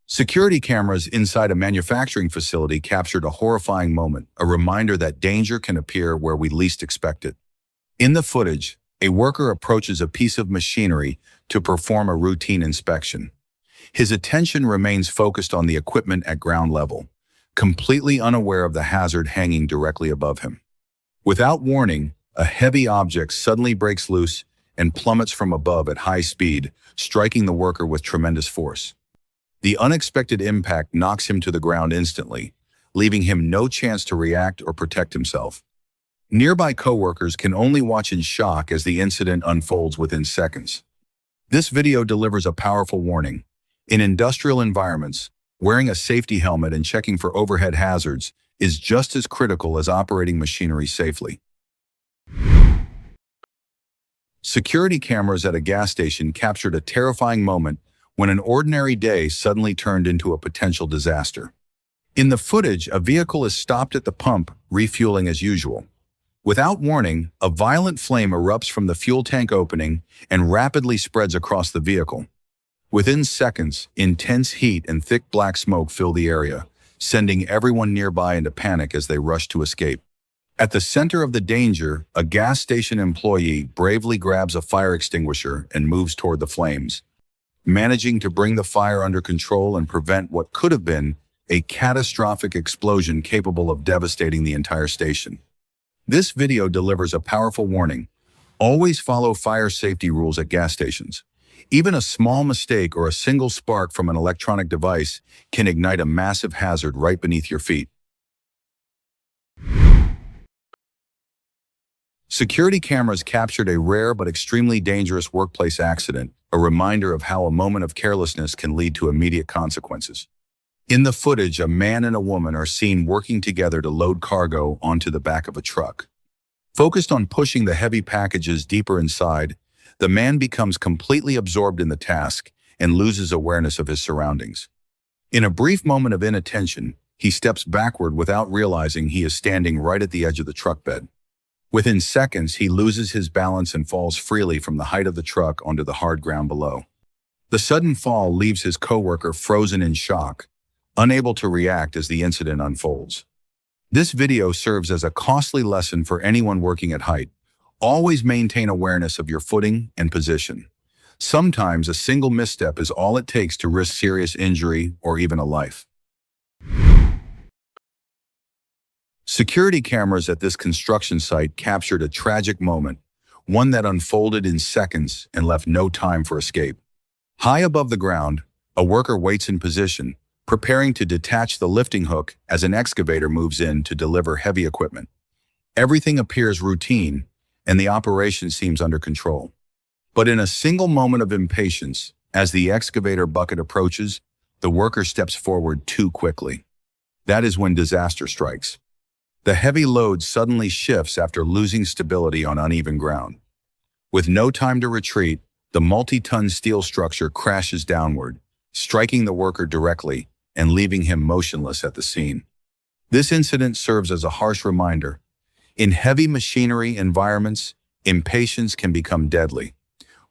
Security cameras inside a manufacturing facility captured a horrifying moment, a reminder that danger can appear where we least expect it. In the footage, a worker approaches a piece of machinery to perform a routine inspection. His attention remains focused on the equipment at ground level, completely unaware of the hazard hanging directly above him. Without warning, a heavy object suddenly breaks loose and plummets from above at high speed, striking the worker with tremendous force. The unexpected impact knocks him to the ground instantly, leaving him no chance to react or protect himself. Nearby coworkers can only watch in shock as the incident unfolds within seconds. This video delivers a powerful warning. In industrial environments, wearing a safety helmet and checking for overhead hazards is just as critical as operating machinery safely. Security cameras at a gas station captured a terrifying moment when an ordinary day suddenly turned into a potential disaster. In the footage, a vehicle is stopped at the pump, refueling as usual. Without warning, a violent flame erupts from the fuel tank opening and rapidly spreads across the vehicle. Within seconds, intense heat and thick black smoke fill the area, sending everyone nearby into panic as they rush to escape. At the center of the danger, a gas station employee bravely grabs a fire extinguisher and moves toward the flames, managing to bring the fire under control and prevent what could have been a catastrophic explosion capable of devastating the entire station. This video delivers a powerful warning. Always follow fire safety rules at gas stations. Even a small mistake or a single spark from an electronic device can ignite a massive hazard right beneath your feet. Security cameras captured a rare but extremely dangerous workplace accident, a reminder of how a moment of carelessness can lead to immediate consequences. In the footage, a man and a woman are seen working together to load cargo onto the back of a truck. Focused on pushing the heavy packages deeper inside, the man becomes completely absorbed in the task and loses awareness of his surroundings. In a brief moment of inattention, he steps backward without realizing he is standing right at the edge of the truck bed. Within seconds, he loses his balance and falls freely from the height of the truck onto the hard ground below. The sudden fall leaves his coworker frozen in shock, unable to react as the incident unfolds. This video serves as a costly lesson for anyone working at height. Always maintain awareness of your footing and position. Sometimes a single misstep is all it takes to risk serious injury or even a life. Security cameras at this construction site captured a tragic moment, one that unfolded in seconds and left no time for escape. High above the ground, a worker waits in position, preparing to detach the lifting hook as an excavator moves in to deliver heavy equipment. Everything appears routine, and the operation seems under control. But in a single moment of impatience, as the excavator bucket approaches, the worker steps forward too quickly. That is when disaster strikes. The heavy load suddenly shifts after losing stability on uneven ground. With no time to retreat, the multi-ton steel structure crashes downward, striking the worker directly and leaving him motionless at the scene. This incident serves as a harsh reminder. In heavy machinery environments, impatience can become deadly.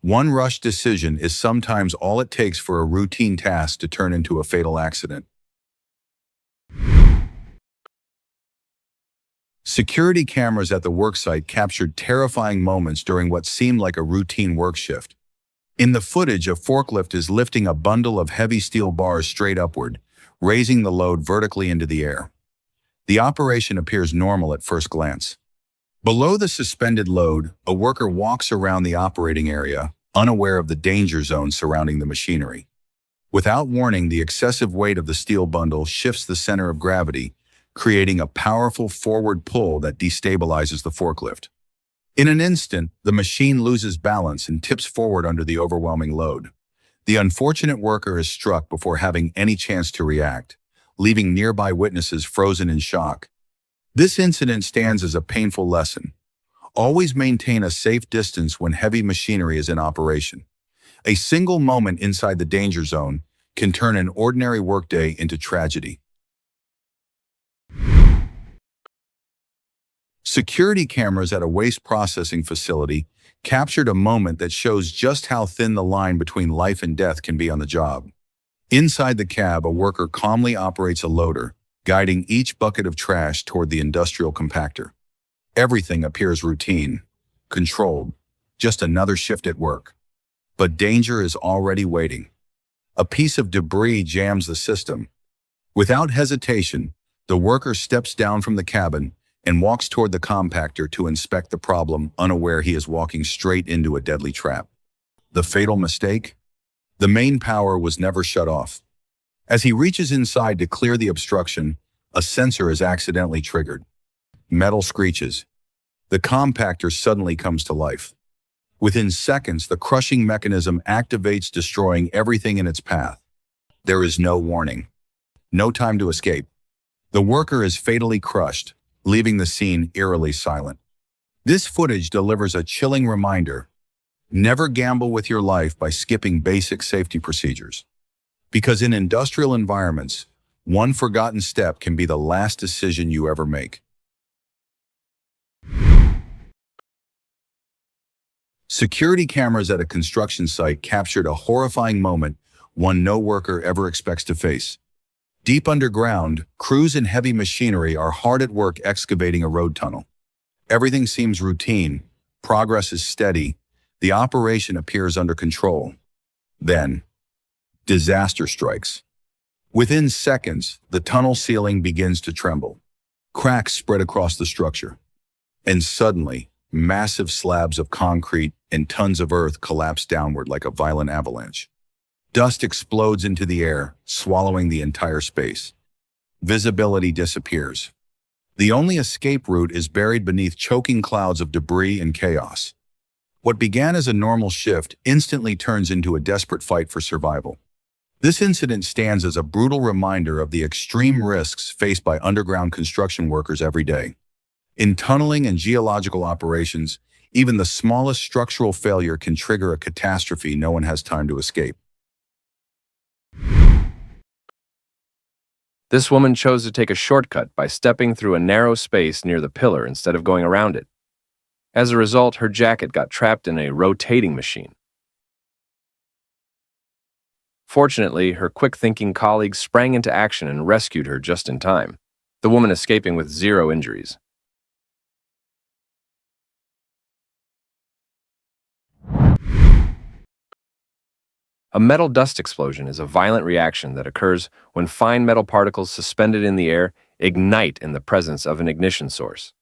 One rushed decision is sometimes all it takes for a routine task to turn into a fatal accident. Security cameras at the worksite captured terrifying moments during what seemed like a routine work shift. In the footage, a forklift is lifting a bundle of heavy steel bars straight upward, raising the load vertically into the air. The operation appears normal at first glance. Below the suspended load, a worker walks around the operating area, unaware of the danger zone surrounding the machinery. Without warning, the excessive weight of the steel bundle shifts the center of gravity, creating a powerful forward pull that destabilizes the forklift. In an instant, the machine loses balance and tips forward under the overwhelming load. The unfortunate worker is struck before having any chance to react, leaving nearby witnesses frozen in shock. This incident stands as a painful lesson. Always maintain a safe distance when heavy machinery is in operation. A single moment inside the danger zone can turn an ordinary workday into tragedy. Security cameras at a waste processing facility captured a moment that shows just how thin the line between life and death can be on the job. Inside the cab, a worker calmly operates a loader, guiding each bucket of trash toward the industrial compactor. Everything appears routine, controlled, just another shift at work. But danger is already waiting. A piece of debris jams the system. Without hesitation, the worker steps down from the cabin and walks toward the compactor to inspect the problem, unaware he is walking straight into a deadly trap. The fatal mistake? The main power was never shut off. As he reaches inside to clear the obstruction, a sensor is accidentally triggered. Metal screeches. The compactor suddenly comes to life. Within seconds, the crushing mechanism activates, destroying everything in its path. There is no warning. No time to escape. The worker is fatally crushed, leaving the scene eerily silent. This footage delivers a chilling reminder: never gamble with your life by skipping basic safety procedures. Because in industrial environments, one forgotten step can be the last decision you ever make. Security cameras at a construction site captured a horrifying moment, one no worker ever expects to face. Deep underground, crews and heavy machinery are hard at work excavating a road tunnel. Everything seems routine, progress is steady, the operation appears under control. Then, disaster strikes. Within seconds, the tunnel ceiling begins to tremble. Cracks spread across the structure. And suddenly, massive slabs of concrete and tons of earth collapse downward like a violent avalanche. Dust explodes into the air, swallowing the entire space. Visibility disappears. The only escape route is buried beneath choking clouds of debris and chaos. What began as a normal shift instantly turns into a desperate fight for survival. This incident stands as a brutal reminder of the extreme risks faced by underground construction workers every day. In tunneling and geological operations, even the smallest structural failure can trigger a catastrophe no one has time to escape. This woman chose to take a shortcut by stepping through a narrow space near the pillar instead of going around it. As a result, her jacket got trapped in a rotating machine. Fortunately, her quick-thinking colleagues sprang into action and rescued her just in time, the woman escaping with 0 injuries. A metal dust explosion is a violent reaction that occurs when fine metal particles suspended in the air ignite in the presence of an ignition source.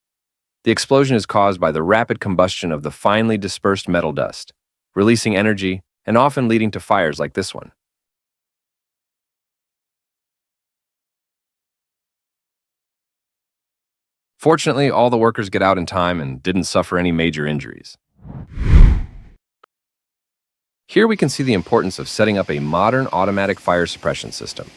The explosion is caused by the rapid combustion of the finely dispersed metal dust, releasing energy and often leading to fires like this one. Fortunately, all the workers get out in time and didn't suffer any major injuries. Here we can see the importance of setting up a modern automatic fire suppression system.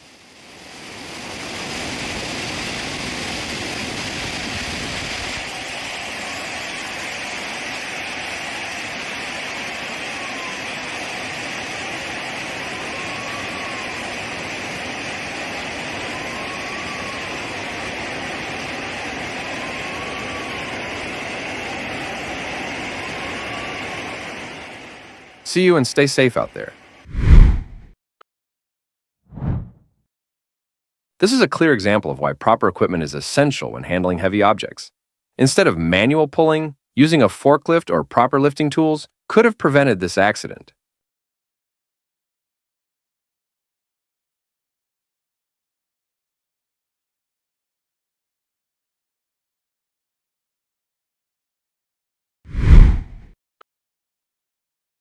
See you and stay safe out there. This is a clear example of why proper equipment is essential when handling heavy objects. Instead of manual pulling, using a forklift or proper lifting tools could have prevented this accident.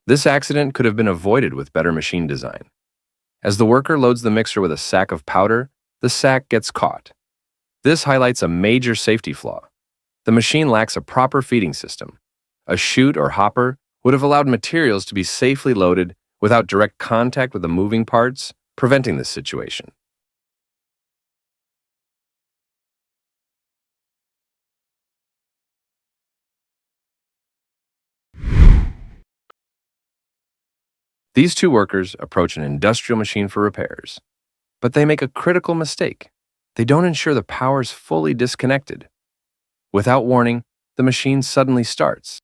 This accident could have been avoided with better machine design. As the worker loads the mixer with a sack of powder, the sack gets caught. This highlights a major safety flaw. The machine lacks a proper feeding system. A chute or hopper would have allowed materials to be safely loaded without direct contact with the moving parts, preventing this situation. These two workers approach an industrial machine for repairs, but they make a critical mistake. They don't ensure the power is fully disconnected. Without warning, the machine suddenly starts.